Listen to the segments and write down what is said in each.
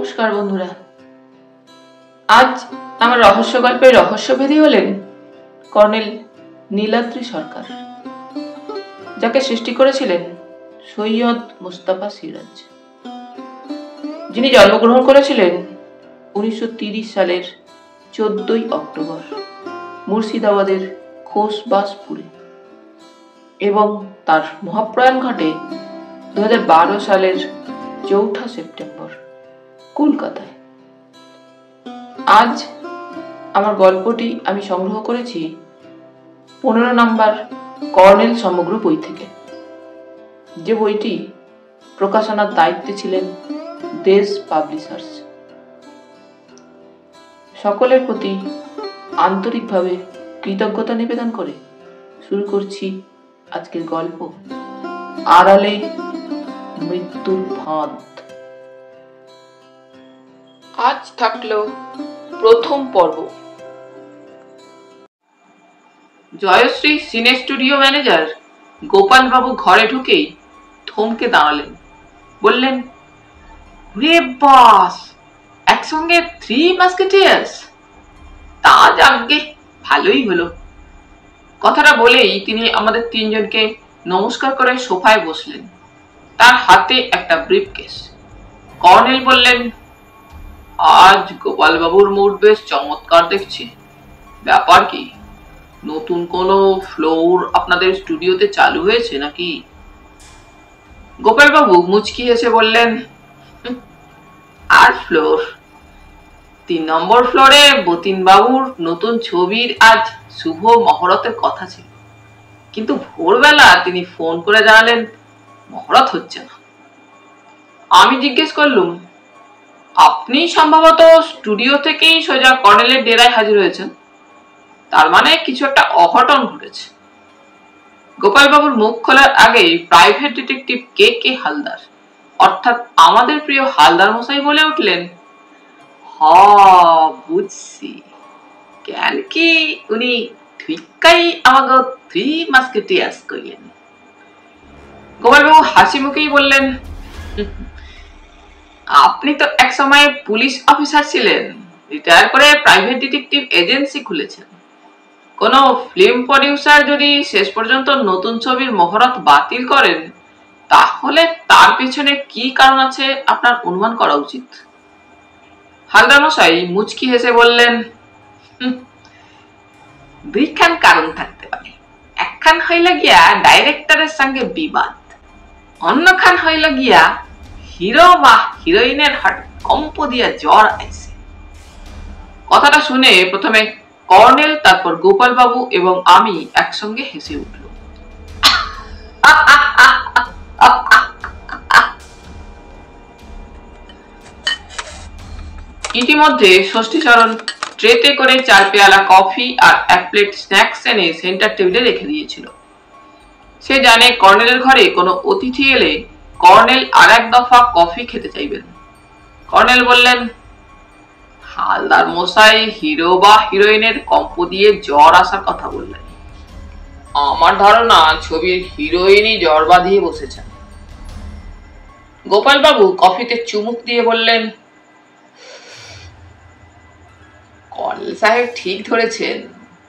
নমস্কার বন্ধুরা। আজ আমার রহস্য গল্পের রহস্যভেদী হলেন কর্নেল নীলাদ্রি সরকার, যাকে সৃষ্টি করেছিলেন সৈয়দ মুস্তাফা সিরাজ, যিনি জন্মগ্রহণ করেছিলেন 1930 সালের 14ই অক্টোবর মুর্শিদাবাদের খোসবাসপুরে এবং তার মহাপ্রয়াণ ঘটে 2012 সালের 4 সেপ্টেম্বর কলকাতায়। আজ আমার গল্পটি আমি সংগ্রহ করেছি 15 নম্বর কর্নেল সমগ্র বই থেকে, যে বইটি প্রকাশনার দায়িত্বে ছিলেন দেশ পাবলিশার্স। সকলের প্রতি আন্তরিকভাবে কৃতজ্ঞতা নিবেদন করে শুরু করছি আজকের গল্প, আড়ালে মৃত্যুর ফাঁদ। আজ থাকলো প্রথম পর্ব। জয়শ্রী সিনে স্টুডিও ম্যানেজার গোপাল বাবু ঘরে ঢুকেই থমকে দাঁড়ালেন, বললেন, রে বাস, একসঙ্গে 3 মাস্কেটিয়ার্স! তা যাকগে, ভালোই হলো। কথাটা বলেই তিনি আমাদের 3 জনকে নমস্কার করে সোফায় বসলেন, তার হাতে একটা ব্রিফকেস। কর্নেল বললেন, আজ গোপাল বাবুর মুড বেশ চমৎকার দেখছি। ব্যাপার কি, নতুন কোনো ফ্লোর আপনাদের স্টুডিওতে চালু হয়েছে নাকি? গোপাল বাবু মুচকি হেসে বললেন, আর ফ্লোর? 3 নম্বর ফ্লোরে বতিন বাবুর নতুন ছবির আজ শুভ মহরতের কথা ছিল, কিন্তু ভোরবেলা তিনি ফোন করে জানালেন মহরত হচ্ছে না। আমি জিজ্ঞেস করলুম, আপনি সম্ভবত স্টুডিও থেকেই সোজা কর্নেলের ডেরায় হাজির হয়েছেন, তার মানে কিছু একটা অঘটন ঘটেছে। গোপাল বাবুর মুখ খোলার আগেই প্রাইভেট ডিটেকটিভ কে হালদার, অর্থাৎ আমাদের প্রিয় হালদার মশাই বলে উঠলেন, বুঝছি, কেন কি উনি ঠিকই আমাকে 3 মাস্কেটিয়ার্স কইলেন। গোপাল বাবু হাসি মুখেই বললেন, আপনি তো এক সময় পুলিশ অফিসার ছিলেন, রিটায়ার করে প্রাইভেট ডিটেকটিভ এজেন্সি খুলেছেন। কোন ফিল্ম প্রডিউসার যদি শেষ পর্যন্ত নতুন ছবির মহরত বাতিল করেন, তাহলে তার পিছনে কি কারণ আছে আপনার অনুমান করা উচিত। হালদার মশাই মুচকি হেসে বললেন, 2খান কারণ থাকতে পারে। একখান হইল গিয়া ডাইরেক্টরের সঙ্গে বিবাদ, অন্যখান হইল গিয়া হিরো বা হিরোইনের হার্ট কম্প দিয়া জ্বর আইছে। কথাটা শুনে প্রথমে কর্নেল, তারপর গোপাল বাবু এবং আমি একসঙ্গে হেসে উঠল। ইতিমধ্যে ষষ্ঠীচরণ ট্রেতে করে 4 পেয়ালা কফি আর 1 প্লেট স্ন্যাক্স এনে সেন্টার টেবিলে রেখে দিয়েছিল। সে জানে কর্নেলের ঘরে কোনো অতিথি এলে কর্নেল আর 1 দফা কফি খেতে চাইবেন। কর্নেল বললেন, হালদার মশাই হিরো বা হিরোইনের কম্প দিয়ে জ্বর আসার কথা বললেন। আমার ধারণা ছবির হিরোইনই জ্বর বাঁধিয়ে বসেছেন। গোপাল বাবু কফিতে চুমুক দিয়ে বললেন, কর্নেল সাহেব ঠিক ধরেছেন।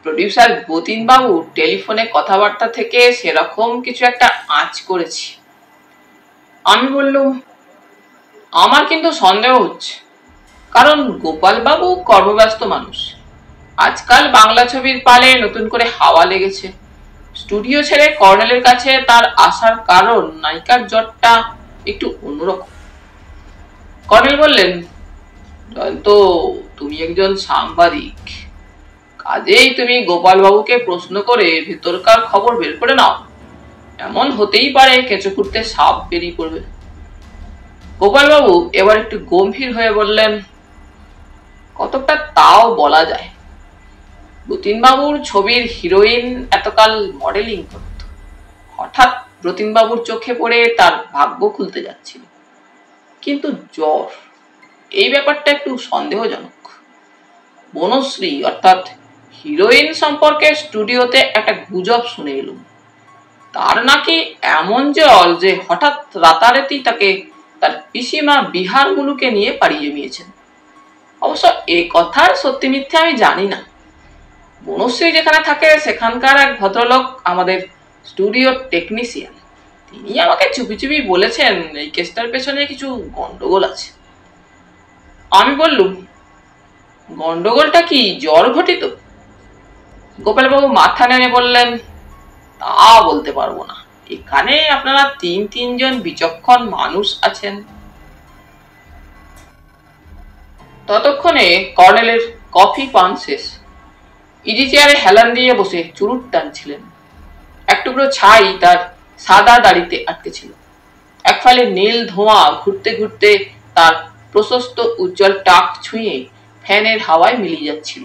প্রডিউসার বতিন বাবু টেলিফোনে কথাবার্তা থেকে সেরকম কিছু একটা আঁচ করেছি। আমি বললুম, আমার কিন্তু সন্দেহ হচ্ছে, কারণ গোপাল বাবু কর্মব্যস্ত মানুষ। আজকাল বাংলা ছবির পালে নতুন করে হাওয়া লেগেছে। স্টুডিও ছেড়ে কর্নেলের কাছে তার আসার কারণ নায়িকার জ্বরটা একটু অন্যরকম। কর্নেল বললেন, জয়ন্ত, তুমি একজন সাংবাদিক, কাজেই তুমি গোপাল বাবুকে প্রশ্ন করে ভেতরকার খবর বের করে নাও। এমন হতেই পারে কেঁচো খুঁড়তে সাপ বেরিয়ে পড়বে। গোপাল বাবু এবার একটু গম্ভীর হয়ে বললেন, কতটা তাও বলা যায়। বতিন বাবুর ছবির হিরোইন এতকাল মডেলিং করত, হঠাৎ বতিন বাবুর চোখে পড়ে তার ভাগ্য খুলতে যাচ্ছিল, কিন্তু জ্বর, এই ব্যাপারটা একটু সন্দেহজনক। বনশ্রী অর্থাৎ হিরোইন সম্পর্কে স্টুডিওতে একটা গুজব শুনে এলুম। তার নাকি এমন জল যে হঠাৎ রাতারাতি তাকে তার পিসিমা বিহার মুলুকে নিয়ে পাড়ি জমিয়েছেন। অবশ্য এ কথার সত্যি মিথ্যে আমি জানি না। বনশ্রী যেখানে থাকে সেখানকার এক ভদ্রলোক আমাদের স্টুডিও টেকনিশিয়ান, তিনি আমাকে চুপি চুপি বলেছেন এই কেসটার পেছনে কিছু গন্ডগোল আছে। আমি বললুম, গন্ডগোলটা কি জ্বর ঘটিত? গোপালবাবু মাথা নেড়ে বললেন, তা বলতে পারবো না, এখানে আপনারা তিনজন বিচক্ষণ মানুষ আছেন। ততক্ষণে কর্নেলের কফি পান শেষ। ইজি চেয়ারে হেলান দিয়ে বসে চুরুট টানছিলেন। এক টুকরো ছাই তার সাদা দাড়িতে আটকে ছিল। এক ফালে নীল ধোঁয়া ঘুরতে ঘুরতে তার প্রশস্ত উজ্জ্বল টাক ছুঁয়ে ফ্যানের হাওয়ায় মিলিয়ে যাচ্ছিল।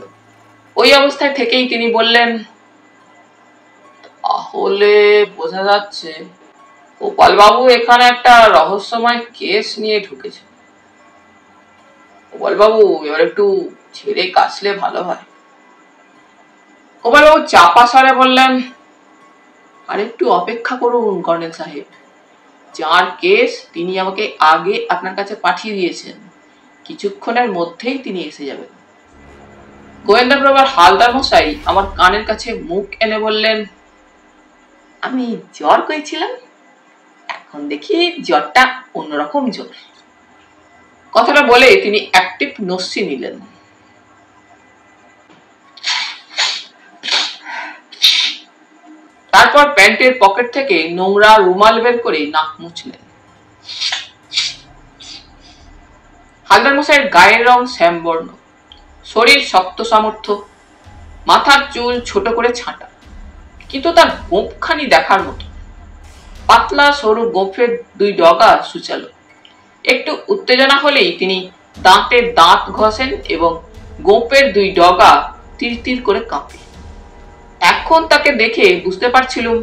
ওই অবস্থায় থেকেই তিনি বললেন, তাহলে বোঝা যাচ্ছে গোপালবাবু এখানে একটা রহস্যময় কেস নিয়ে ঢুকেছে। গোপালবাবু এবার একটু ছেড়ে কাশলে ভালো হয়। গোপালবাবু চাপা স্বরে বললেন, আর একটু অপেক্ষা করুন কর্নেল সাহেব, যার কেস তিনি আমাকে আগে আপনার কাছে পাঠিয়ে দিয়েছেন, কিছুক্ষণের মধ্যেই তিনি এসে যাবেন। গোয়েন্দা প্রভার হালদার মশাই আমার কানের কাছে মুখ এনে বললেন, আমি জ্বর কইছিলাম, এখন দেখি জ্বরটা অন্যরকম জ্বর। কথাটা বলে তিনি অ্যাক্টিভ নস্যি নিলেন। তারপর প্যান্টের পকেট থেকে নোংরা রুমাল বের করে নাক মুছলেন। হালদার মশাইয়ের গায়ের রং শ্যামবর্ণ, শরীর শক্ত সামর্থ্য, মাথার চুল ছোট করে ছাঁটা, কিন্তু তার গোঁফখানি দেখার মতো। পাতলা সরু গোঁফের দুই ডগা সুচালো। একটু উত্তেজনা হলেই তিনি দাঁতে দাঁত ঘষেন এবং গোঁফের দুই ডগা তিরতির করে কাঁপে। এখন তাকে দেখে বুঝতে পারছিলুম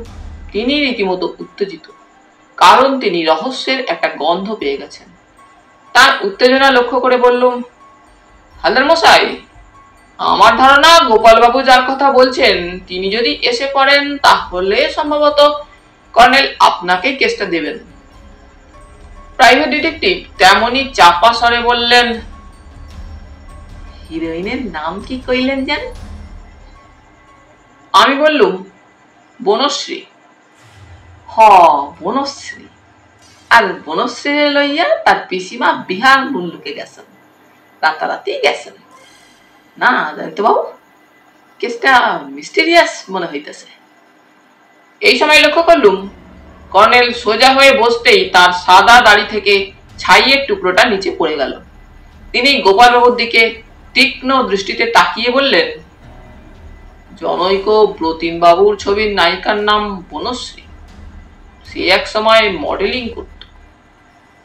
তিনি রীতিমতো উত্তেজিত, কারণ তিনি রহস্যের একটা গন্ধ পেয়ে গেছেন। তার উত্তেজনা লক্ষ্য করে বললুম, হালদার মশাই, আমার ধারণা গোপালবাবু যার কথা বলছেন তিনি যদি এসে পড়েন তাহলে সম্ভবত কর্নেল আপনাকে কেসটা দেবেন। প্রাইভেট ডিটেকটিভ তেমনি চাপা স্বরে বললেন, হিরোইনের নাম কি কইলেন যেন? আমি বললুম, বনশ্রী। হ, বনশ্রী। আর বনশ্রী লইয়া তার পিসিমা বিহার মুল্লুকে গেছেন, রাতারাতি গেছেন। না জানিত বাবু, কেসটা মিস্টেরিয়াস মনে হইতেছে। এই সময় লক্ষ্য করলুম কর্নেল সোজা হয়ে বসতেই তার সাদা দাড়ি থেকে ছাইয়ের টুকরোটা নিচে পড়ে গেল। তিনি গোপালবাবুর দিকে তীক্ষ্ণ দৃষ্টিতে তাকিয়ে বললেন, জনৈক ব্রতিন বাবুর ছবির নায়িকার নাম বনশ্রী, সে এক সময় মডেলিং করত।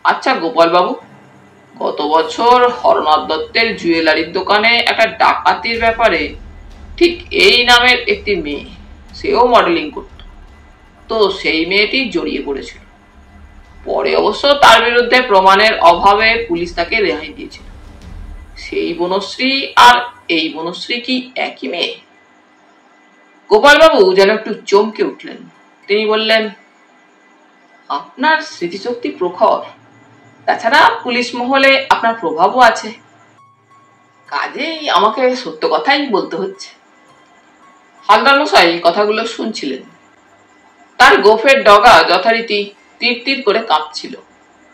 আচ্ছা গোপালবাবু, গত বছর হরনাথ দত্তের জুয়েলারির দোকানে একটা ডাকাতির ব্যাপারে ঠিক এই নামের একটি মেয়ে, সেও মডেলিং করত, তো সেই মেয়েটি জড়িয়ে পড়েছিল। পরে অবশ্য তার বিরুদ্ধে প্রমাণের অভাবে পুলিশ তাকে রেহাই দিয়েছিল। সেই বনশ্রী আর এই বনশ্রী কি একই মেয়ে? গোপালবাবু যেন একটু চমকে উঠলেন। তিনি বললেন, আপনার স্মৃতিশক্তি প্রখর, তাছাড়া পুলিশ মহলে আপনার প্রভাবও আছে, কাজেই আমাকে সত্য কথাই বলতে হচ্ছে। হালদার মশাই কথাগুলো শুনছিলেন। তার গোফের ডগা যথারীতি তীর করে কাঁপছিল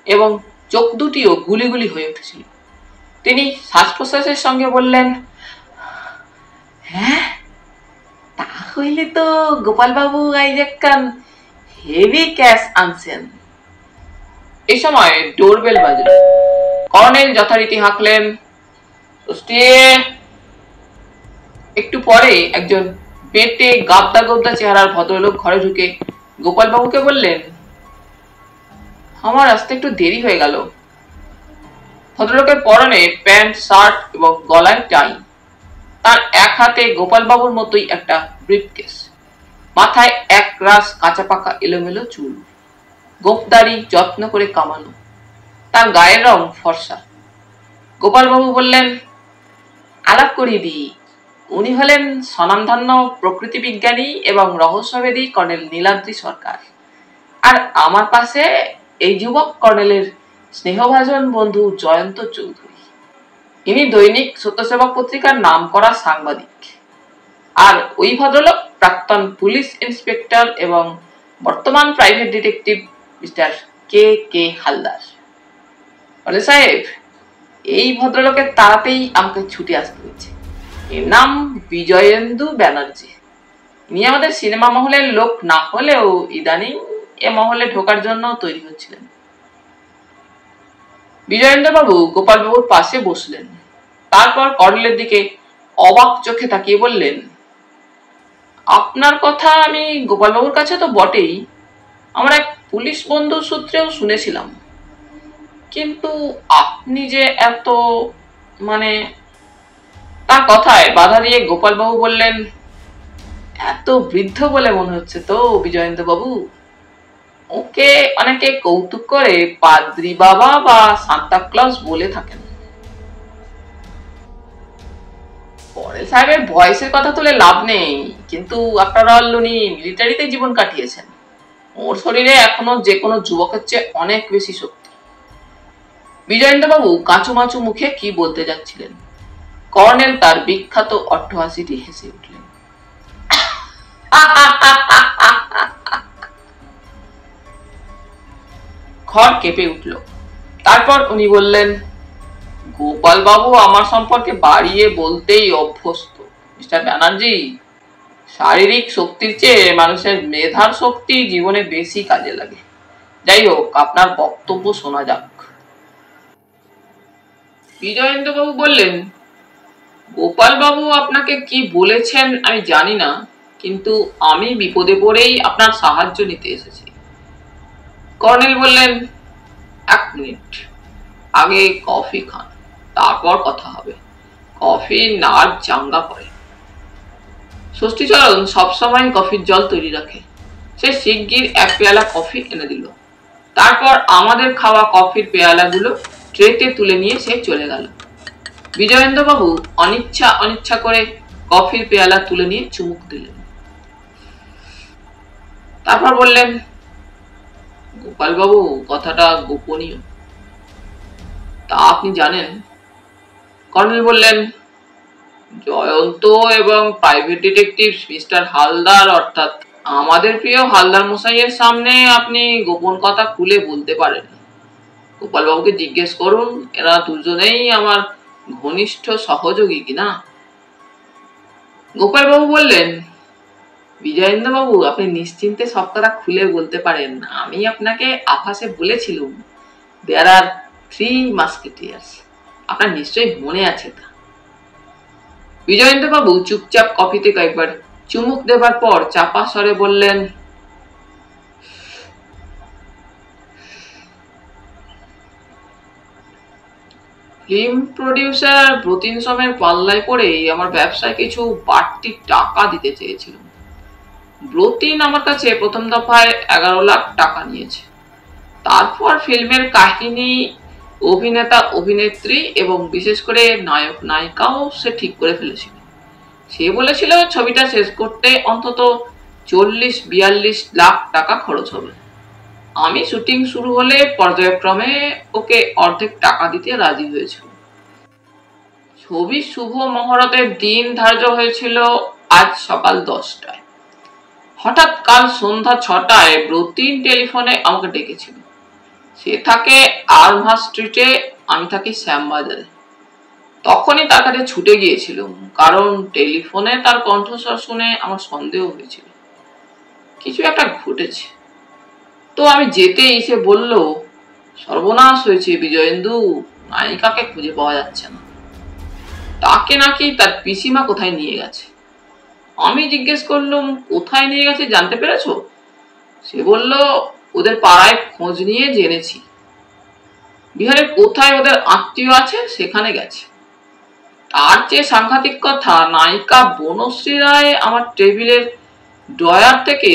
এবং চোখ দুটিও গুলি গুলি হয়ে উঠেছিল। তিনি শ্বাস প্রশ্বাসের সঙ্গে বললেন, হ্যাঁ, তা হইলে তো গোপালবাবু আইজ একখান হেভি ক্যাশ আনছেন। এই সময় ডোরবেল বাজল। কর্নেল যথারীতি হাঁকলেন, একটু পরে একজন বেটে গাবদা গাবদা চেহারার ভদ্রলোক ঘরে ঢুকে গোপালবাবুকে বললেন, আমার আসতে একটু দেরি হয়ে গেল। ভদ্রলোকের পরনে প্যান্ট, শার্ট এবং গলায় টাই। তার এক হাতে গোপালবাবুর মতোই একটা ব্রিফকেস, মাথায় এক রাশ কাঁচা পাকা এলোমেলো চুল, গোঁফদাড়ি যত্ন করে কামানো, তার গায়ের রং ফর্সা। গোপালবাবু বললেন, আলাপ করিয়ে দিই, উনি হলেন স্বনামধন্য প্রকৃতি বিজ্ঞানী এবং রহস্যভেদী কর্নেল নীলাদ্রি সরকার। আর আমার পাশে এই যুবক কর্নেলের স্নেহভাজন বন্ধু জয়ন্ত চৌধুরী। ইনি দৈনিক সত্যসেবক পত্রিকার নামকরা সাংবাদিক। আর ওই ভদ্রলোক প্রাক্তন পুলিশ ইন্সপেক্টর এবং বর্তমান প্রাইভেট ডিটেকটিভ মিস্টার কে কে হালদার। বলে সাহেব, এই ভদ্রলোকের তাড়াতেই আমাকে ছুটে আসতে হয়েছে। এর নাম বিজয়েন্দু ব্যানার্জি। ইনি আমাদের সিনেমা মহলের লোক না হলেও ইদানিং এ মহলে ঢোকার জন্য তৈরি হচ্ছিলেন। বিজয়েন্দ্র বাবু গোপাল বাবুর পাশে বসলেন। তারপর কর্নেলের দিকে অবাক চোখে তাকিয়ে বললেন, আপনার কথা আমি গোপাল বাবুর কাছে তো বটেই, আমার এক পুলিশ বন্ধু সূত্রেও শুনেছিলাম, কিন্তু আপনি যে এত তার কথায় বাধা দিয়ে গোপাল বাবু বললেন, এত বৃদ্ধ বলে মনে হচ্ছে তো বিজয়েন্দ্র বাবু? ওকে অনেকে কৌতুক করে পাদ্রি বাবা বা সান্তা ক্লজ বলে থাকেন। কর্নেল সাহেবের বয়সের কথা তুলে লাভ নেই, কিন্তু আপনারা উনি মিলিটারিতে জীবন কাটিয়েছেন। ওর শরীরে এখনো যে কোনো যুবকের চেয়ে অনেক বেশি শক্তি। বিজয়েন্দ্র বাবু কাঁচুমাচু মুখে কি বলতে যাচ্ছিলেন, কর্নেল তার বিখ্যাত অট্টহাসিটি হেসে উঠলেন। ঘর কেঁপে উঠল। তারপর উনি বললেন, গোপাল বাবু আমার সম্পর্কে বাড়িয়ে বলতেই অভ্যস্ত। মিস্টার ব্যানার্জি, শারীরিক শক্তির চেয়ে মানুষের মেধার শক্তি জীবনে বেশি কাজে লাগে। যাই হোক, আপনার বক্তব্য শোনা যাক। বিজয়েন্দ্র বাবু বললেন, গোপাল বাবু আপনাকে কি বলেছেন আমি জানি না, কিন্তু আমি বিপদে পড়েই আপনার সাহায্য নিতে এসেছি। কর্নেল বললেন, এক মিনিট, আগে কফি খান, তারপর কথা হবে। কফি নার্ভ চাঙ্গা করে। ষষ্ঠীচরণ সবসময় কফির জল তৈরি রাখে। সে শিগগির এক পেয়ালা কফি এনে দিল। তারপর আমাদের খাওয়া কফির পেয়ালাগুলো ট্রেতে তুলে নিয়ে সে চলে গেল। বিজয়েন্দ্র বাবু অনিচ্ছা করে কফির পেয়ালা তুলে নিয়ে চুমুক দিলেন। তারপর বললেন, গোপাল বাবু, কথাটা গোপনীয়। তা আপনি জানেন? কর্নেল বললেন, জয়ন্ত এবং প্রাইভেট ডিটেকটিভ মিস্টার হালদার, অর্থাৎ আমাদের প্রিয় হালদার মশাইয়ের সামনে আপনি গোপন কথা খুলে বলতে পারেন। গোপাল বাবুকে জিজ্ঞেস করুন, এরা দুজনেই আমার ঘনিষ্ঠ সহযোগী কিনা। গোপাল বাবু বললেন, বিজয়েন্দ্র বাবু, আপনি নিশ্চিন্তে সব কথা খুলে বলতে পারেন। আমি আপনাকে আভাসে বলেছিলাম দেয়ার আর 3 মাস্কেটিয়ার্স। আপনার নিশ্চয়ই মনে আছে তা। বিজয়েন্দ্র বাবু চুপচাপ কফিতে কয়েকবার চুমুক দেবার পর চাপা স্বরে বললেন, ফিল্ম প্রডিউসার ব্রতিন সোমের পাল্লায় পড়ে আমার ব্যবসায় কিছু বাড়তি টাকা দিতে চেয়েছিল। ব্রতিন আমার কাছে প্রথম দফায় 11 লাখ টাকা নিয়েছে। তারপর ফিল্মের কাহিনী, অভিনেতা অভিনেত্রী এবং বিশেষ করে নায়ক নায়িকাও সে ঠিক করে ফেলেছিল। সে বলেছিল ছবিটা শেষ করতে অন্তত 40-42 লাখ টাকা খরচ হবে। আমি শুটিং শুরু হলে পর্যায়ক্রমে ওকে অর্ধেক টাকা দিতে রাজি হয়েছিল। ছবির শুভ মুহূর্তের দিন ধার্য হয়েছিল আজ সকাল 10টায়। হঠাৎ কাল সন্ধ্যা 6টায় ব্রতিন টেলিফোনে আমাকে ডেকেছিল। সে থাকে আর্মহা স্ট্রিটে, আমি থাকি শ্যামবাজারে। তখনই তার কাছে ছুটে গিয়েছিলাম, কারণ টেলিফোনে তার কণ্ঠস্বর শুনে আমার সন্দেহ হয়েছিল কিছু একটা ঘটেছে। তো আমি যেতেই সে বলল, সর্বনাশ হয়েছে বিজয়েন্দু, নায়িকাকে খুঁজে পাওয়া যাচ্ছে না। তাকে নাকি তার পিসিমা কোথায় নিয়ে গেছে। আমি জিজ্ঞেস করলাম, কোথায় নিয়ে গেছে জানতে পেরেছো? সে বলল, ওদের পাড়ায় খোঁজ নিয়ে জেনেছি। বিহারের কোথায় ওদের আত্মীয় আছে সেখানে গেছে। তার চেয়ে সাংঘাতিক কথা, নায়িকা বনশ্রী রায় আমার টেবিলের ড্রয়ার থেকে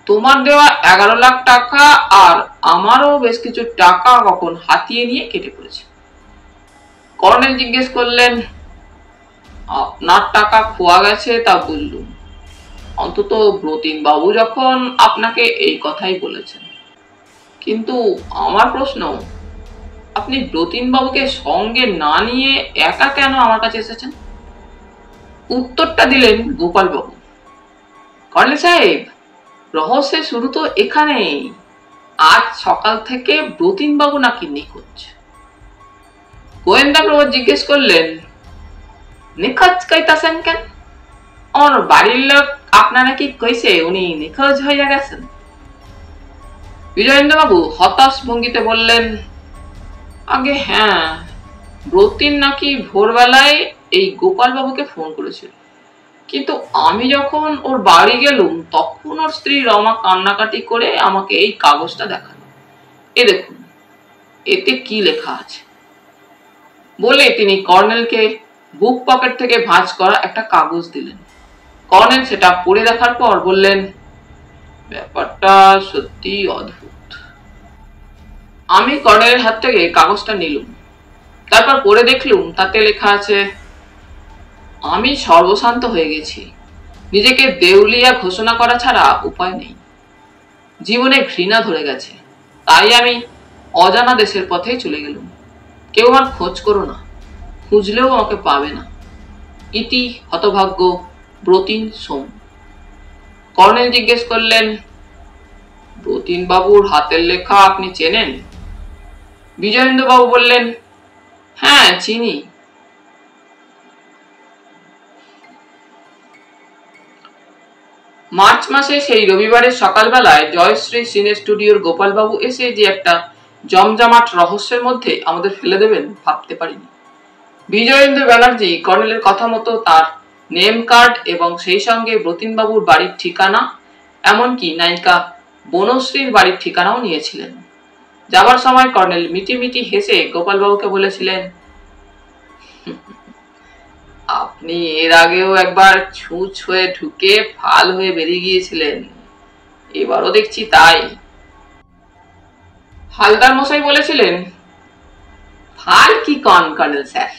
তোমার দেওয়া 11 লাখ টাকা আর আমারও বেশ কিছু টাকা কখন হাতিয়ে নিয়ে কেটে পড়েছে। কর্নেল জিজ্ঞেস করলেন, আপনার টাকা খোয়া গেছে তা বুঝলুম, অন্তত ব্রতিন বাবু যখন আপনাকে এই কথাই বলেছেন। কিন্তু আমার প্রশ্ন, আপনি ব্রতিন বাবুকে সঙ্গে না নিয়ে একা কেন আমার কাছে এসেছেন? উত্তরটা দিলেন গোপাল বাবু। কর্নেল সাহেব, রহস্যের শুরু তো এখানেই। আজ সকাল থেকে ব্রতিন বাবু নাকি নিখোঁজ। গোয়েন্দা প্রভু জিজ্ঞেস করলেন, নিখোঁজ কইতাছেন কেন? আমার বাড়ির লোক আপনারা কি কইছে উনি নিখোঁজ হইয়া গেছেন? বিজয়েন্দ্র বাবু হতাশ ভঙ্গিতে বললেন, আগে হ্যাঁ, ব্রতিন নাকি ভোরবেলায় এই গোপাল বাবুকে ফোন করেছিল, কিন্তু আমি যখন ওর বাড়ি গেলুম তখন ওর স্ত্রী রমা কান্নাকাটি করে আমাকে এই কাগজটা দেখালো। এ দেখুন, এতে কি লেখা আছে। বলে তিনি কর্নেলকে বুক পকেট থেকে ভাঁজ করা একটা কাগজ দিলেন। কর্নেল সেটা পড়ে দেখার পর বললেন, ব্যাপারটা সত্যি অদ্ভুত। আমি কর্নেলের হাত থেকে কাগজটা নিলুম, তারপর পড়ে দেখলুম তাতে লেখা আছে, আমি সর্বশান্ত হয়ে গেছি। নিজেকে দেউলিয়া ঘোষণা করা ছাড়া উপায় নেই। জীবনে ঘৃণা ধরে গেছে, তাই আমি অজানা দেশের পথেই চলে গেলুম। কেউ আর খোঁজ করো না, খুঁজলেও আমাকে পাবে না। ইতি হতভাগ্য ব্রতিন সোম। কর্নেল জিজ্ঞেস করলেন, ব্রতিন বাবুর হাতের লেখা আপনি চেনেন? বিজয়েন্দ্র বাবু বললেন, হ্যাঁ চিনি। মার্চ মাসে সেই রবিবারের সকালবেলায় জয়শ্রী সিনে স্টুডিওর গোপাল বাবু এসে যে একটা জমজমাট রহস্যের মধ্যে আমাদের ফেলে দেবেন ভাবতে পারিনি। বিজয়েন্দ্র ব্যানার্জি কর্নেলের কথা মতো তার নেম কার্ড এবং সেই সঙ্গে ব্রতিন বাবুর বাড়ির ঠিকানা, এমনকি নায়িকা বনশ্রীর বাড়ির ঠিকানাও নিয়েছিলেন। যাবার সময় কর্নেল মিটি মিটি হেসে গোপাল বাবুকে বলেছিলেন, আপনি এর আগেও একবার ছুঁচ হয়ে ঢুকে ফাল হয়ে বেরিয়ে গিয়েছিলেন, এবারও দেখছি তাই। হালদার মশাই বলেছিলেন, ফাল কি কন কর্নেল স্যার,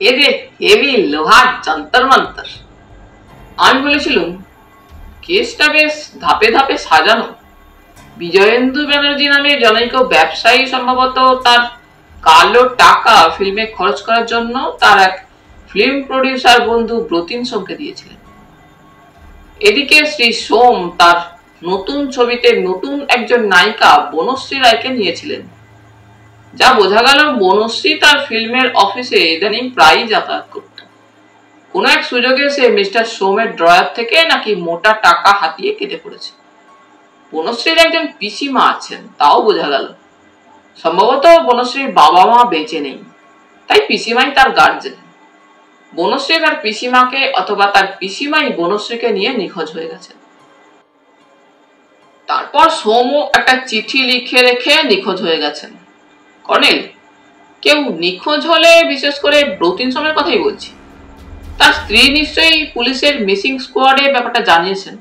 এ যে হেভি লোহার যন্তর মন্তর। আমি বলেছিলাম, কেসটা বেশ ধাপে ধাপে সাজানো। বিজয়েন্দু ব্যানার্জি নামে জনৈক ব্যবসায়ী সম্ভবত তার কালো টাকা ফিল্মে খরচ করার জন্য তার এক ফিল্ম প্রডিউসার বন্ধু ব্রতিন সোমকে দিয়েছিলেন। এদিকে শ্রী সোম তার নতুন ছবিতে নতুন একজন নায়িকা বনশ্রী রায়কে নিয়েছিলেন। যা বোঝা গেল, বনশ্রী তার ফিল্মের অফিসে ইদানিং প্রায়ই যাতায়াত করত। কোন এক সুযোগে সে মিস্টার সোমের ড্রয়ার থেকে নাকি মোটা টাকা হাতিয়ে কেটে পড়েছে। বনশ্রীর একজন পিসিমা আছেন, তাও বোঝা গেল। সম্ভবত বনশ্রীর বাবা মা বেঁচে নেই, তাই পিসিমাই তার গার্জেন। বনশ্রী তার পিসিমাকে অথবা তার পিসিমাই বনশ্রীকে নিয়ে নিখোঁজ হয়ে গেছে। তারপর সোমও একটা চিঠি লিখে রেখে নিখোঁজ হয়ে গেছেন। কর্নেল, কেউ নিখোঁজ হলে, বিশেষ করে ব্রতিন সোমের কথাই বলছি, তার স্ত্রী নিশ্চয়ই পুলিশের মিসিং স্কোয়াডে ব্যাপারটা জানিয়েছেন।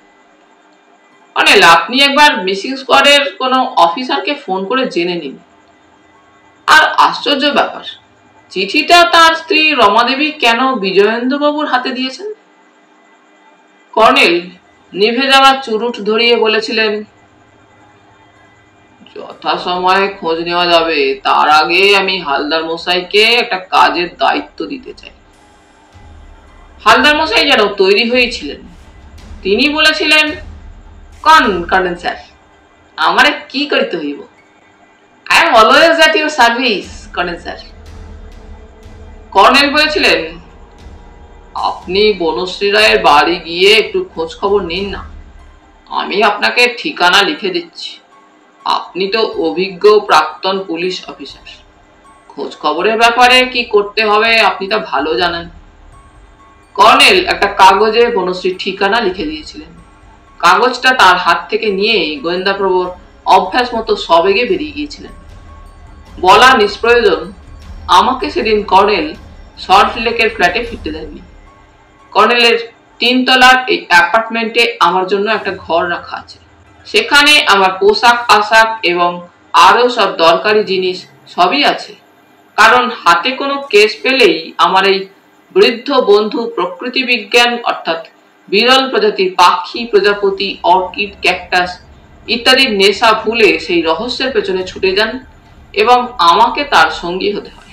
কর্নেল, আপনি একবার মিসিং স্কোয়াডের কোনো অফিসারকে ফোন করে জেনে নিন। আর আশ্চর্য ব্যাপার, চিঠিটা তার স্ত্রী রমাদেবী কেন বিজয়েন্দ্র বাবুর হাতে দিয়েছেন? কর্নেল নিভে যাওয়া চুরুট ধরিয়ে বলেছিলেন, যথাসময়ে খোঁজ নেওয়া যাবে, তার আগে আমি হালদার মশাইকে একটা কাজের দায়িত্ব দিতে চাই। হালদার মশাই যেন তৈরি হয়েছিলেন। তিনি বলেছিলেন, কন কর্নেল স্যার, আমারে কি করতে হইব? I am always at your service colonel sir. Colonel বলেছিলেন, আপনি বনশ্রী রায়ের বাড়ি গিয়ে একটু খোঁজ খবর নিন না, আমি আপনাকে ঠিকানা লিখে দিচ্ছি। আপনি তো অভিজ্ঞ প্রাক্তন পুলিশ অফিসার, খোঁজ খবরের ব্যাপারে কি করতে হবে আপনি তা ভালো জানেন। কর্নেল একটা কাগজে বনশ্রীর ঠিকানা লিখে দিয়েছিলেন। কাগজটা তার হাত থেকে নিয়েই গোয়েন্দা প্রভুর অভ্যাস মতো সবেগে বেরিয়ে গিয়েছিলেন। বলা নিষ্প্রয়োজন, আমাকে সেদিন কর্নেল সল্ট লেকের ফ্ল্যাটে ফিরতে দেননি। কর্নেলের 3 তলার এই অ্যাপার্টমেন্টে আমার জন্য একটা ঘর রাখা আছে। সেখানে আমার পোশাক আশাক এবং আরো সব দরকারি জিনিস সবই আছে। কারণ হাতে কোনো কেস পেলেই আমার এই বৃদ্ধ বন্ধু প্রকৃতি বিজ্ঞান অর্থাৎ বিরল প্রজাতির পাখি, প্রজাপতি, অর্কিড, ক্যাকটাস ইত্যাদির নেশা ভুলে সেই রহস্যের পেছনে ছুটে যান এবং আমাকে তার সঙ্গী হতে হয়।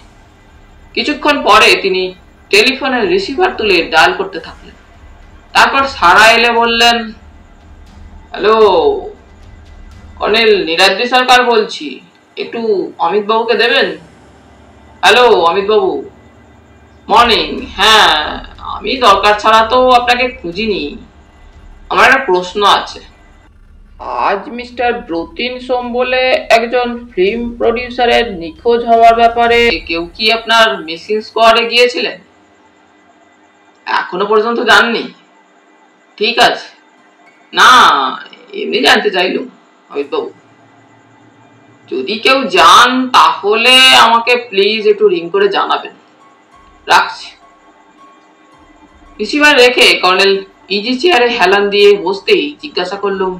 কিছুক্ষণ পরে তিনি টেলিফোনের রিসিভার তুলে ডায়াল করতে থাকলেন। তারপর সারা এলে বললেন, হ্যালো, কর্নেল নীলাদ্রি সরকার বলছি, একটু অমিত বাবুকে দেবেন? হ্যালো অমিত বাবু, মর্নিং। হ্যাঁ, আমি দরকার ছাড়া তো আপনাকে খুঁজিনি। আমার একটা প্রশ্ন আছে। আজ মিস্টার ব্রতিন সোম বলে একজন ফিল্ম প্রডিউসারের নিখোঁজ হওয়ার ব্যাপারে কেউ কি আপনার মিসিং স্কোয়াডে গিয়েছিলেন? এখনো পর্যন্ত জাননি? ঠিক আছে, না এমনি জানতে চাইলুম অমিত বাবু। যদি কেউ যান তাহলে আমাকে প্লিজ একটু রিং করে জানাবেন। রাখছি। রিসিভার রেখে কর্নেল ইজি চেয়ারে হেলান দিয়ে বসতেই জিজ্ঞাসা করলুম,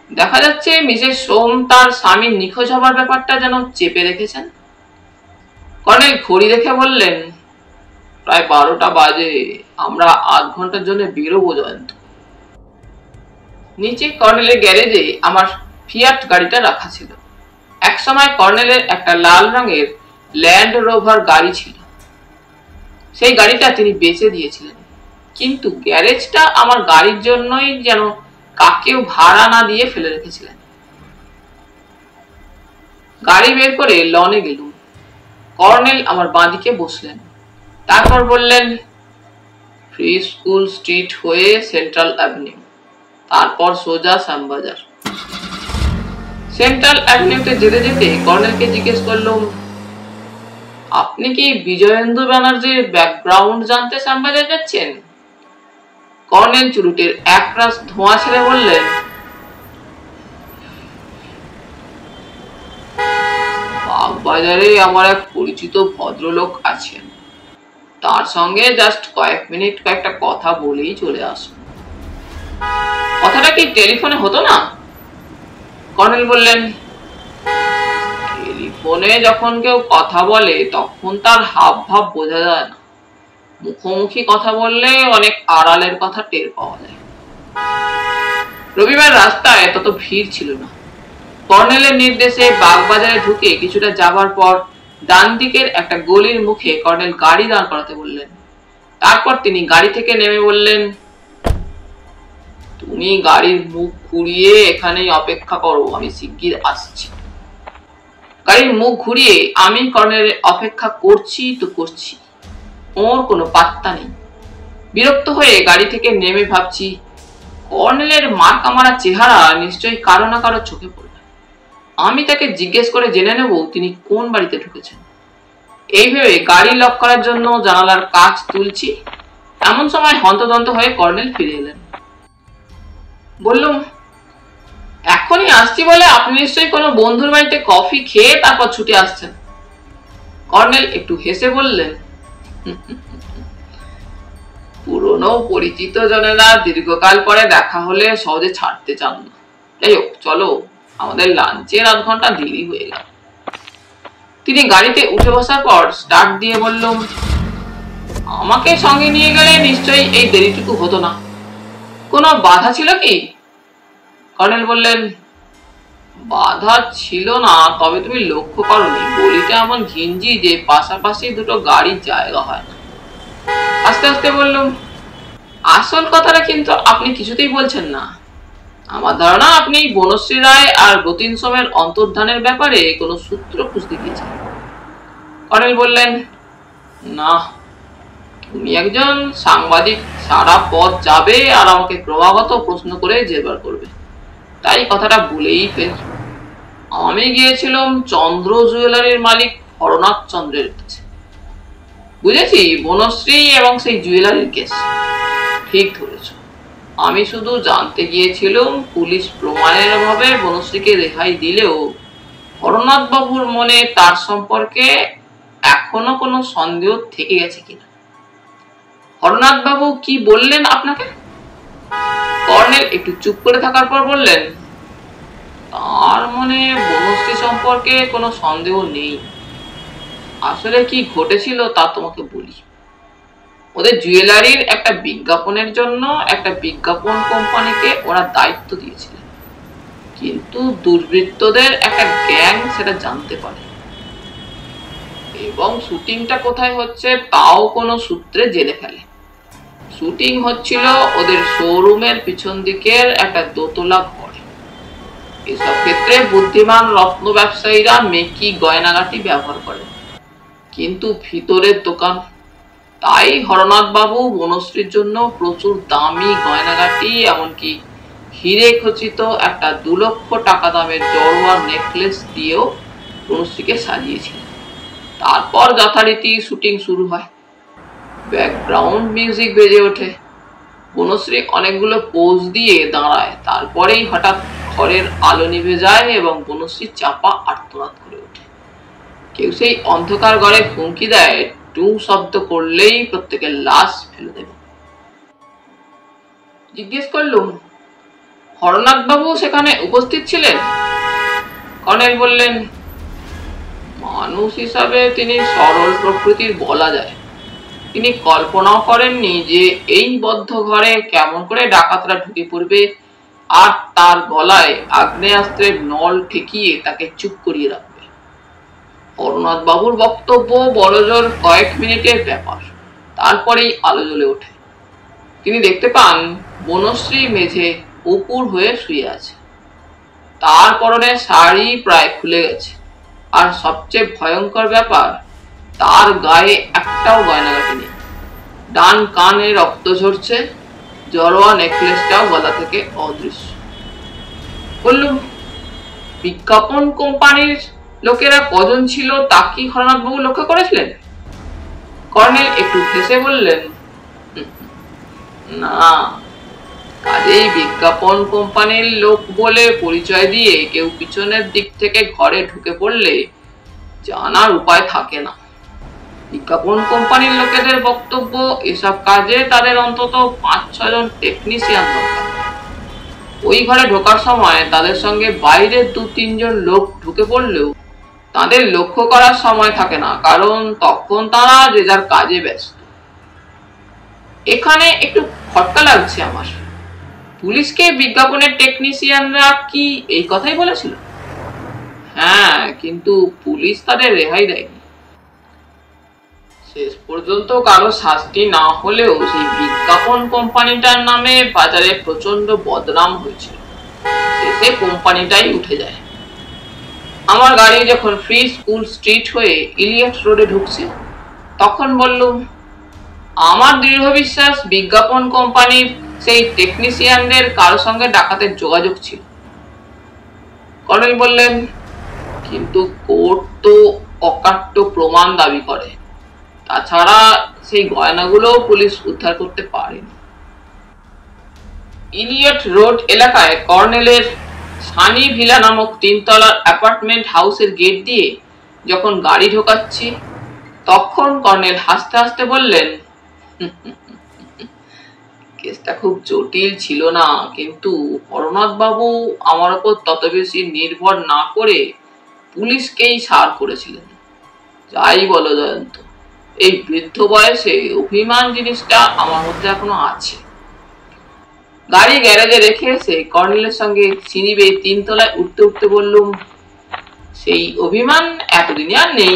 দেখা যাচ্ছে মিসেস সোম তার স্বামীর নিখোঁজ হবার ব্যাপারটা যেন চেপে রেখেছেন। কর্নেল ঘড়ি দেখে বললেন, প্রায় 12টা বাজে, আমরা আধ ঘন্টার জন্য বেরোবো জয়ন্ত। নিচে কর্নেলের গ্যারেজে আমার ফিয়াট গাড়িটা রাখা ছিল। একসময় কর্নেলের একটা লাল রঙের ল্যান্ড রোভার গাড়ি ছিল। সেই গাড়িটা তিনি বেচে দিয়েছিলেন, কিন্তু গ্যারেজটা আমার গাড়ির জন্যই যেন কাকেও ভাড়া না দিয়ে ফেলে রেখেছিলেন। গাড়ি বের করে লনে গেলুম। কর্নেল আমার বাঁদিকে বসলেন। তারপর বললেন, ফ্রি স্কুল স্ট্রিট হয়ে সেন্ট্রাল অ্যাভিনিউ, তারপর সোজা শ্যামবাজার। সেন্ট্রাল অ্যাভিনিউতে যেতে যেতে কর্নেলকে জিজ্ঞেস করলুম, আপনি কি বিজয়েন্দু ব্যানার্জির ব্যাকগ্রাউন্ড জানতে শ্যামবাজার যাচ্ছেন? কর্নেল চুরুটের একরাশ ধোঁয়া ছেড়ে বললেন, বাগবাজারে আমার এক পরিচিত ভদ্রলোক আছেন, তার সঙ্গে জাস্ট কয়েক মিনিট কয়েকটা কথা বলেই চলে আসুন। কথাটা কি টেলিফোনে হতো না? কর্নেল বললেন, টেলিফোনে যখন কেউ কথা বলে তখন তার হাব ভাব বোঝা যায় না। মুখোমুখি কথা বললে অনেক আড়ালের কথা টের পাওয়া যায়। রবিবার রাস্তায় তত ভিড় ছিল না। কর্নেলের নির্দেশে বাগবাজারে ঢুকে কিছুটা যাবার পর ডান দিকের একটা গলির মুখে কর্নেল গাড়ি দাঁড় করাতে বললেন। তারপর তিনি গাড়ি থেকে নেমে বললেন, তুমি গাড়ির মুখ ঘুরিয়ে এখানেই অপেক্ষা করো, আমি শিগগির আসছি। গাড়ির মুখ ঘুরিয়ে আমি কর্নেলের অপেক্ষা করছি তো করছি, ওর কোনো পাত্তা নেই। বিরক্ত হয়ে গাড়ি থেকে নেমে ভাবছি, কর্নেলের মার্কা মারা চেহারা নিশ্চয়ই কারো না কারো চোখে পড়বে। আমি তাকে জিজ্ঞেস করে জেনে নেব তিনি কোন বাড়িতে ঢুকেছেন। এই ভেবে গাড়ি লক করার জন্য জানালার কাঁচ তুলছি, এমন সময় হন্তদন্ত হয়ে কর্নেল ফিরে এলেন। বললুম, এখনই আসছি বলে আপনি নিশ্চয়ই কোনো বন্ধুর বাড়িতে কফি খেয়ে তারপর ছুটে আসছেন। কর্নেল একটু হেসে বললেন, পুরনো পরিচিত জনেরা দীর্ঘকাল পরে দেখা হলে সহজে ছাড়তে চান না। যাই হোক, চলো, আমাদের লাঞ্চের আধ ঘন্টা দেরি হয়ে গেল। তিনি গাড়িতে উঠে বসার পর স্টার্ট দিয়ে বললুম, আমাকে সঙ্গে নিয়ে গেলে নিশ্চয়ই এই দেরিটুকু হতো না। কোনো বাধা ছিল কি? কর্নেল বললেন, বাধা ছিল না, তবে তুমি লক্ষ্য করোনি গলিটা এমন ঘিঞ্জি যে পাশাপাশি দুটো গাড়ির জায়গা হয় না। আস্তে আস্তে বললুম, আসল কথাটা কিন্তু আপনি কিছুতেই বলছেন না। আমার ধারণা আপনি বনশ্রী রায় আর ব্রতিন সোমের অন্তর্ধানের ব্যাপারে কোনো সূত্র খুঁজতে গিয়েছেন। কর্নেল বললেন, না, তুমি একজন সাংবাদিক সারা পথ যাবে আর আমাকে ক্রমাগত প্রশ্ন করে জেরবার করবে, তাই কথাটা বলেই ফেলি। আমি গিয়েছিলাম চন্দ্র জুয়েলারির মালিক হরনাথ চন্দ্রের কাছে। বুঝেছি, বনশ্রী এবং সেই জুয়েলারির কেস। ঠিক ধরেছ, আমি শুধু জানতে গিয়েছিলাম পুলিশ প্রমাণের অভাবে বনশ্রীকে রেহাই দিলেও হরনাথ বাবুর মনে তার সম্পর্কে এখনো কোনো সন্দেহ থেকে গেছে কিনা। হরনাথ বাবু কি বললেন আপনাকে? কর্নেল একটু চুপ করে থাকার পর বললেন, তার মনে বনশ্রী সম্পর্কে কোনো সন্দেহ নেই। আসলে কি ঘটেছিল তা তোমাকে বলি। ওদের জুয়েলারির একটা বিজ্ঞাপনের জন্য একটা বিজ্ঞাপন কোম্পানিকে ওরা দায়িত্ব দিয়েছিলেন। কিন্তু দুর্বৃত্তদের একটা গ্যাং সেটা জানতে পারে এবং শুটিংটা কোথায় হচ্ছে তাও কোনো সূত্রে জেনে ফেলে। শুটিং হচ্ছিল ওদের শোরুমের পিছন দিকের একটা দোতলা ঘরে। এসব ক্ষেত্রে বুদ্ধিমান রত্ন ব্যবসায়ীরা মেকি গয়নাগাটি ব্যবহার করে, কিন্তু ভিতরের দোকান। তাই হরনাথ বাবু বনশ্রীর জন্য প্রচুর দামি গয়নাগাটি, এমনকি হিরে খচিত একটা 2 লক্ষ টাকা দামের জড়োয়া নেকলেস দিয়েও বনশ্রীকে সাজিয়েছিলেন। তারপর যথারীতি শুটিং শুরু হয়। ব্যাকগ্রাউন্ড মিউজিক বেজে ওঠে। বনশ্রী অনেকগুলো পোজ দিয়ে দাঁড়ায়, তারপরেই হঠাৎ ঘরের আলো নিভে যায় এবং বনশ্রী চাপা আর্তনাদ করে ওঠে। কেউ সেই অন্ধকার ঘরে হুমকি দেয়, টু শব্দ করলেই প্রত্যেকের লাশ ফেলে দেবে। জিজ্ঞেস করলুম, হরনাথ বাবু সেখানে উপস্থিত ছিলেন? কর্নেল বললেন, মানুষ হিসাবে তিনি সরল প্রকৃতির বলা যায়। তিনি কল্পনাও করেননি যে এই বদ্ধ ঘরে কেমন করে ডাকাতরা ঢুকে পড়বে আর তার গলায় আগ্নেয়াস্ত্রের নল ঠেকিয়ে তাকে চুপ করিয়ে রাখবে। হরনাথ বাবুর বক্তব্য বড়জোর কয়েক মিনিটের ব্যাপার, তারপরেই আলো জ্বলে ওঠে। তিনি দেখতে পান বনশ্রী মেঝে উপুর হয়ে শুয়ে আছে। তার পরনে শাড়ি প্রায় খুলে গেছে, আর সবচেয়ে ভয়ঙ্কর ব্যাপার, তার গায়ে একটাও গয়নাগাটি নেই। ডান কানে রক্ত ঝরছে, জড়োয়া নেকলেসটাও গলা থেকে অদৃশ্য। বললুম, বিজ্ঞাপন কোম্পানির লোকেরা কজন ছিল তা কি হরনাথ বাবু লক্ষ্য করেছিলেন? কর্নেল একটু হেসে বললেন, না, কাজেই বিজ্ঞাপন কোম্পানির লোক বলে পরিচয় দিয়ে কেউ পিছনের দিক থেকে ঘরে ঢুকে পড়লে জানার উপায় থাকে না। বিজ্ঞাপন কোম্পানির লোকেদের বক্তব্য, এসব কাজে তাদের অন্তত 5-6 জন টেকনিশিয়ান দরকার। ওই ঘরে ঢোকার সময় তাদের সঙ্গে বাইরের 2-3 জন লোক ঢুকে পড়লেও তাদের লক্ষ্য করার সময় থাকে না, কারণ তখন তারা যে যার কাজে ব্যস্ত। এখানে একটু খটকা লাগছে আমার। পুলিশকে বিজ্ঞাপনের টেকনিশিয়ানরা কি এই কথাই বলেছিল? হ্যাঁ, কিন্তু পুলিশ তাদের রেহাই দেয়নি। শেষ পর্যন্ত কারো শাস্তি না হলেও সেই বিজ্ঞাপন কোম্পানিটার নামে বাজারে প্রচন্ড বদনাম হয়েছিল। শেষে কোম্পানিটাই উঠে যায়। আমার গাড়ি যখন ফ্রি স্কুল স্ট্রিট হয়ে ইলিয়ট রোডে ঢুকছে, তখন বললুম, আমার দৃঢ় বিশ্বাস বিজ্ঞাপন কোম্পানির সেই টেকনিশিয়ানদের কারো সঙ্গে ডাকাতের যোগাযোগ ছিল। কর্নেল বললেন, কিন্তু কোর্ট তো অকাট্য প্রমাণ দাবি করে। তাছাড়া সেই গয়নাগুলো পুলিশ উদ্ধার করতে পারেনি। ইলিয়ট রোড এলাকায় কর্নেলের সানি ভিলা নামক 3 তলার অ্যাপার্টমেন্ট হাউসের গেট দিয়ে যখন গাড়ি ঢোকাচ্ছি, তখন কর্নেল হাসতে হাসতে বললেন, কেসটা খুব জটিল ছিল না, কিন্তু হরনাথ বাবু আমার উপর তত বেশি নির্ভর না করে পুলিশকেই ছাড় করেছিলেন। যাই বলো জয়ন্ত, এই বৃদ্ধ বয়সে অভিমান জিনিসটা আমার মধ্যে এখনো আছে। গাড়ি গ্যারেজে রেখে এসে কর্নেলের সঙ্গে সিঁড়ি বেয়ে 3 তলায় উঠতে উঠতে বললুম, সেই অভিমান এতদিনে আর নেই।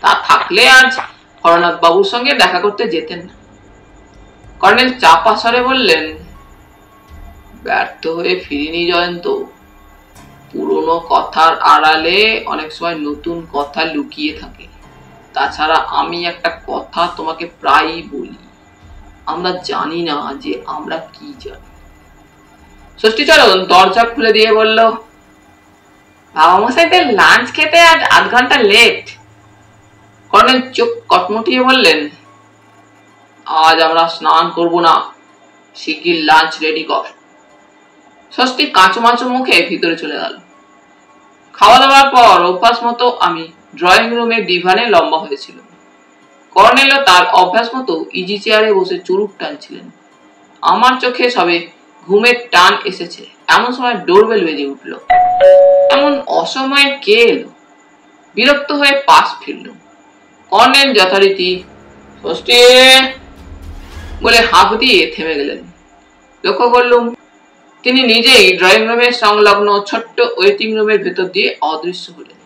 তা থাকলে আজ হরনাথ বাবুর সঙ্গে দেখা করতে যেতেন না। কর্নেল চাপা স্বরে বললেন, ব্যর্থ হয়ে ফিরিনি জয়ন্ত। পুরনো কথার আড়ালে অনেক সময় নতুন কথা লুকিয়ে থাকে। তাছাড়া আমি একটা কথা তোমাকে প্রায়ই বলি, আমরা জানি না যে আমরা কি জানি। ষষ্ঠীচরণ দরজা খুলে দিয়ে বলল, বাবা মশাইদের লাঞ্চ খেতে আজ 8 ঘন্টা লেট। কর্নেল চোখ কটমটিয়ে বললেন, আজ আমরা স্নান করব না, শিগগির লাঞ্চ রেডি কর। ষষ্ঠী কাঁচুমাচু মুখে ভিতরে চলে গেল। খাওয়া দাওয়ার পর অভ্যাস মতো আমি ড্রয়িং রুমে ডিভানে লম্বা হয়েছিল। কর্নেলও তার অভ্যাস মতো ইজি চেয়ারে বসে চুরুট টানছিলেন। আমার চোখে সবে ঘুমের টান এসেছে এমন সময় ডোরবেল বেজে উঠল। এমন অসময়ে কে এলো? বিরক্ত হয়ে পাশ ফিরল। কর্নেল যথারীতি ষষ্ঠী বলে হাঁক দিয়ে থেমে গেলেন। লক্ষ্য করলুম তিনি নিজেই ড্রয়িং রুমের সংলগ্ন ছোট্ট ওয়েটিং রুমের ভেতর দিয়ে অদৃশ্য হলেন।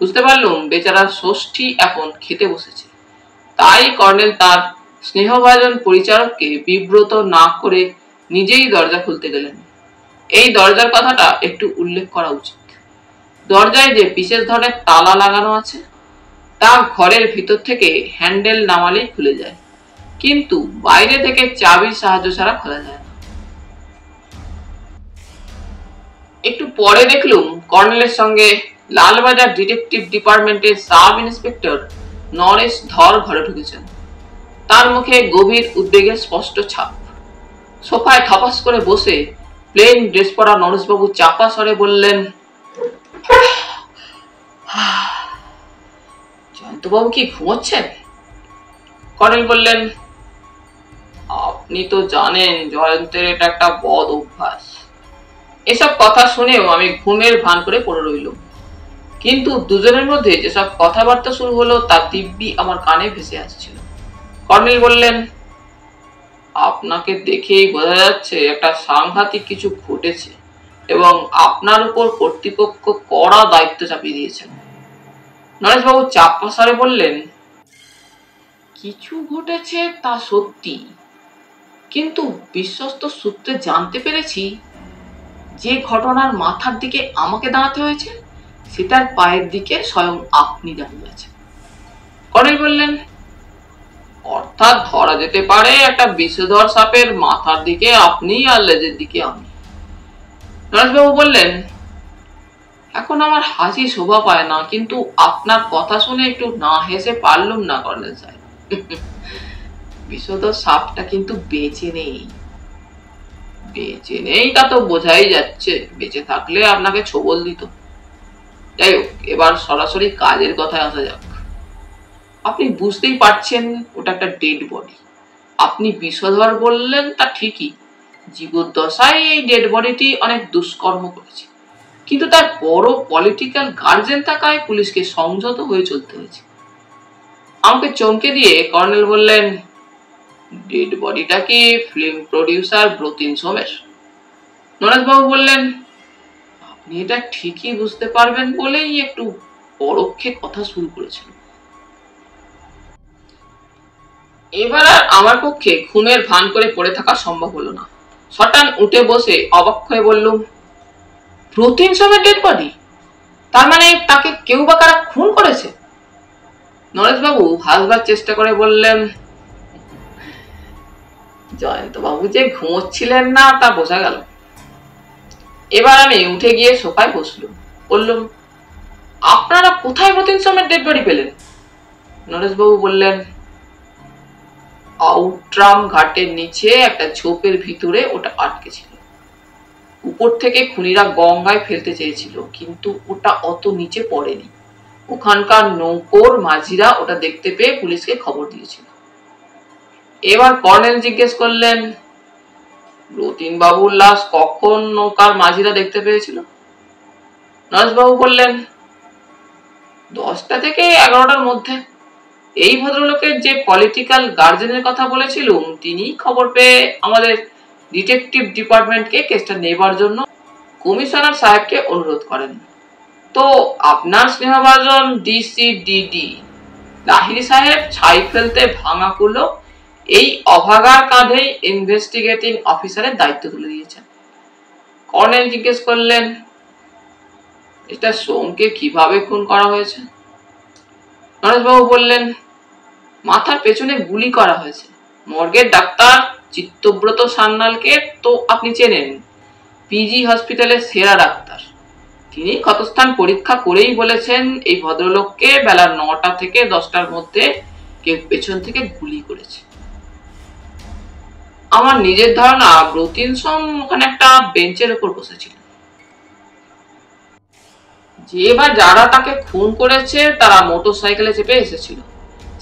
বুঝতে পারলুম বেচারা ষষ্ঠী এখন খেতে বসেছে। তাই কর্নেল তার স্নেহভাজন পরিচারককে বিব্রত না করে নিজেই দরজা খুলতে গেলেন। এই দরজার কথাটা একটু উল্লেখ করা উচিত। দরজায় যে বিশেষ ধরনের তালা লাগানো আছে তা ঘরের ভিতর থেকে হ্যান্ডেল নামালেই খুলে যায়, কিন্তু বাইরে থেকে চাবির সাহায্য ছাড়া খোলা যায় না। একটু পরে দেখলুম কর্নেলের সঙ্গে লালবাজার ডিটেকটিভ ডিপার্টমেন্টের সাব ইন্সপেক্টর নরেশ ধর ঘরে ঢুকেছেন। তার মুখে গভীর উদ্বেগের স্পষ্ট ছাপ। সোফায় থপাস করে বসে প্লেন ড্রেস পরা নরেশবাবু চাপা স্বরে বললেন, জয়ন্তবাবু কি ঘুমোচ্ছেন? কর্নেল বললেন, আপনি তো জানেন জয়ন্তের এটা একটা বদ অভ্যাস। এসব কথা শুনেও আমি ঘুমের ভান করে পড়ে রইলাম, কিন্তু দুজনের মধ্যে যেসব কথাবার্তা শুরু হলো তা দিব্যি আমার কানে ভেসে আসছিল। কর্নেল বললেন, আপনাকে দেখেই বোঝা যাচ্ছে একটা সাংঘাতিক কিছু ঘটেছে এবং আপনার উপর কর্তৃপক্ষ কড়া দায়িত্ব চাপিয়ে দিয়েছেন। নরেশবাবু চাপা স্বরে বললেন, কিছু ঘটেছে তা সত্যি, কিন্তু বিশ্বস্ত সূত্রে জানতে পেরেছি যে ঘটনার মাথার দিকে আমাকে দাঁড়াতে হয়েছে সেটার পায়ের দিকে স্বয়ং আপনি দাঁড়িয়ে আছেন। কর্নেল বললেন, অর্থাৎ ধরা যেতে পারে একটা বিষধর সাপের মাথার দিকে আপনি আর লেজের দিকে আমি। নরেশবাবু বললেন, এখন আমার হাসি শোভা পায় না, কিন্তু আপনার কথা শুনে একটু না হেসে পারলুম না কর্নেল সাহেব। বিষধর সাপটা কিন্তু বেঁচে নেই। বেঁচে নেই তা তো বোঝাই যাচ্ছে, বেঁচে থাকলে আপনাকে ছোবল দিত। যাই হোক, এবার সরাসরি কাজের কথায় আসা যাক। আপনি বুঝতেই পারছেন ওটা একটা ডেড বডি। আপনি বিষধর বললেন তা ঠিকই, জীবদ্দশায় এই ডেড বডিটি অনেক দুষ্কর্ম করেছে, কিন্তু তার বড় পলিটিক্যাল গার্জেন থাকায় পুলিশকে সংযত হয়ে চলতে হয়েছে। আমাকে চমকে দিয়ে কর্নেল বললেন, ডেড বডিটা কি ফিল্ম প্রডিউসার ব্রতিন সোমের? নরেশবাবু বললেন, আপনি এটা ঠিকই বুঝতে পারবেন বলেই একটু পরোক্ষে কথা শুরু করেছিল। এবার আর আমার পক্ষে ঘুমের ভান করে পড়ে থাকা সম্ভব হলো না। সটান উঠে বসে অবাক হয়ে বললুম, ব্রতিন সোমের ডেড বডি? তার মানে তাকে কেউ বা কারা খুন করেছে? নরেশবাবু হাসবার চেষ্টা করে বললেন, জয়ন্তবাবু যে ঘুমোচ্ছিলেন না তা বোঝা গেল। এবার আমি উঠে গিয়ে সোফায় বসলুম। বললুম, আপনারা কোথায় ব্রতিন সোমের ডেড বডি পেলেন? নরেশবাবু বললেন, আউটরাম ঘাটের নিচে একটা ঝোপের ভিতরে ওটা আটকে ছিল। উপর থেকে খুনিরা গঙ্গায় ফেলতে চেয়েছিল, কিন্তু ওটা অত নিচে পড়েনি। ওখানকার নৌকোর মাঝিরা ওটা দেখতে পেয়ে পুলিশকে খবর দিয়েছিল। এবার কর্নেল জিজ্ঞেস করলেন, রতিন বাবুর লাশ কখন নৌকার মাঝিরা দেখতে পেয়েছিল? নরেশবাবু বললেন, 10টা থেকে 11টার মধ্যে। এই ভদ্রলোকের যে পলিটিক্যাল গার্জেনের কথা বলেছিলুম, তিনি খবর পেয়ে আমাদের ডিটেকটিভ ডিপার্টমেন্টকে কেসটা নেবার জন্য কমিশনার সাহেবকে অনুরোধ করেন। তো আপনার স্নেহভাজন ডিসিডিডি লাহিড়ী সাহেব ছাই ফেলতে ভাঙা কুলো এই অভাগার কাঁধেই ইনভেস্টিগেটিং অফিসারের দায়িত্ব তুলে দিয়েছেন। কর্নেল জিজ্ঞেস করলেন, এটা সোমকে কিভাবে খুন করা হয়েছে? নরেশবাবু বললেন, মাথার পেছনে গুলি করা হয়েছে। মর্গের ডাক্তার চিত্তব্রত সান্যালকে তো আপনি চেনেন, পিজি হসপিটালের সেরা ডাক্তার। তিনি ক্ষতস্থান পরীক্ষা করেই বলেছেন এই ভদ্রলোককে বেলা 9টা থেকে 10টার মধ্যে কেউ পেছন থেকে গুলি করেছে। আমার নিজের ধারণা ব্রতিন সোম ওখানে একটা বেঞ্চের উপর বসেছিল। যে বা যারা তাকে খুন করেছে তারা মোটরসাইকেলে চেপে এসেছিল।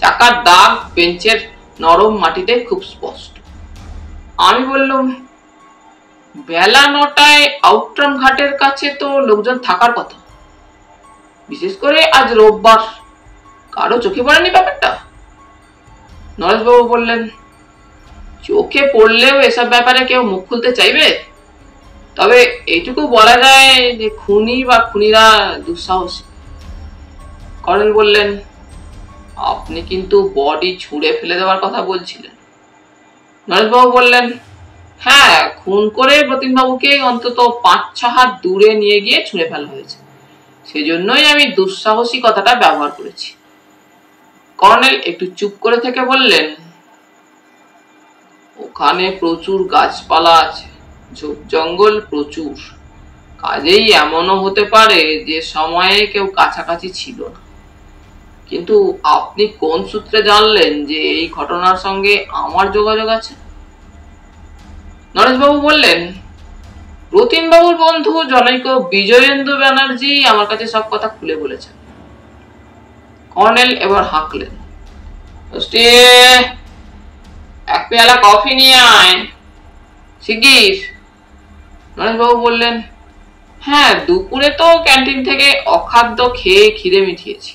চাকার দাগ বেঞ্চের নরম মাটিতে খুব স্পষ্ট। আমি বললাম, বেলা 9টায় আউটরাম ঘাটের কাছে তো লোকজন থাকার কথা, বিশেষ করে আজ রোববার। কারো চোখে পড়েনি ব্যাপারটা? নরেশবাবু বললেন, চোখে পড়লেও এসব ব্যাপারে কেউ মুখ খুলতে চাইবে? তবে এইটুকু বলা যায় যে খুনি বা খুনিরা দুঃসাহসী। কর্নেল বললেন, আপনি কিন্তু বডি ছুঁড়ে ফেলে দেওয়ার কথা বলছিলেন। নরেশবাবু বললেন, হ্যাঁ, খুন করে প্রতিমবাবুকে অন্তত 5-6 হাত দূরে নিয়ে গিয়ে ছুঁড়ে ফেলা হয়েছে, সেজন্যই আমি দুঃসাহসী কথাটা ব্যবহার করেছি। কর্নেল একটু চুপ করে থেকে বললেন, ওখানে প্রচুর গাছপালা আছে, ঝোপ জঙ্গল প্রচুর, কাজেই এমনও হতে পারে যে সময়ে কেউ কাছাকাছি ছিল না। কিন্তু আপনি কোন সূত্রে জানলেন যে এই ঘটনার সঙ্গে আমার যোগাযোগ আছে? নরেশবাবু বললেন, রতিনবাবুর বন্ধু জনৈক বিজয়েন্দ্র ব্যানার্জি আমার কাছে সব কথা খুলে বলেছেন। কর্নেল এবার হাঁকলেন, এক পেয়ালা কফি নিয়ে আয় শিগগির। নরেশবাবু বললেন, হ্যাঁ, দুপুরে তো ক্যান্টিন থেকে অখাদ্য খেয়ে খিদে মিটিয়েছি,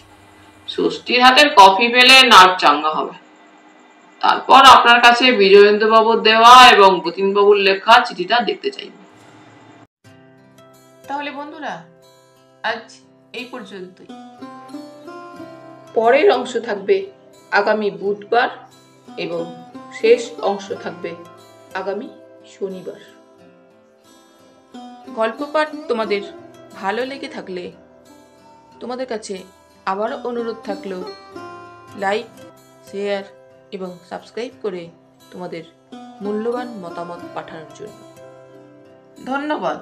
ষষ্ঠীর হাতের কফি পেলে নার্ভ চাঙ্গা হবে। তারপর আপনার কাছে বিজয়েন্দ্রবাবুর দেওয়া এবং যতীনবাবুর লেখা চিঠিটা দেখতে চাইব। তাহলে বন্ধুরা, আজ এই পর্যন্তই। পরের অংশ থাকবে আগামী বুধবার এবং শেষ অংশ থাকবে আগামী শনিবার। গল্প পাঠ তোমাদের ভালো লেগে থাকলে তোমাদের কাছে আবারও অনুরোধ থাকলো, লাইক, শেয়ার এবং সাবস্ক্রাইব করে তোমাদের মূল্যবান মতামত পাঠানোর জন্য। ধন্যবাদ।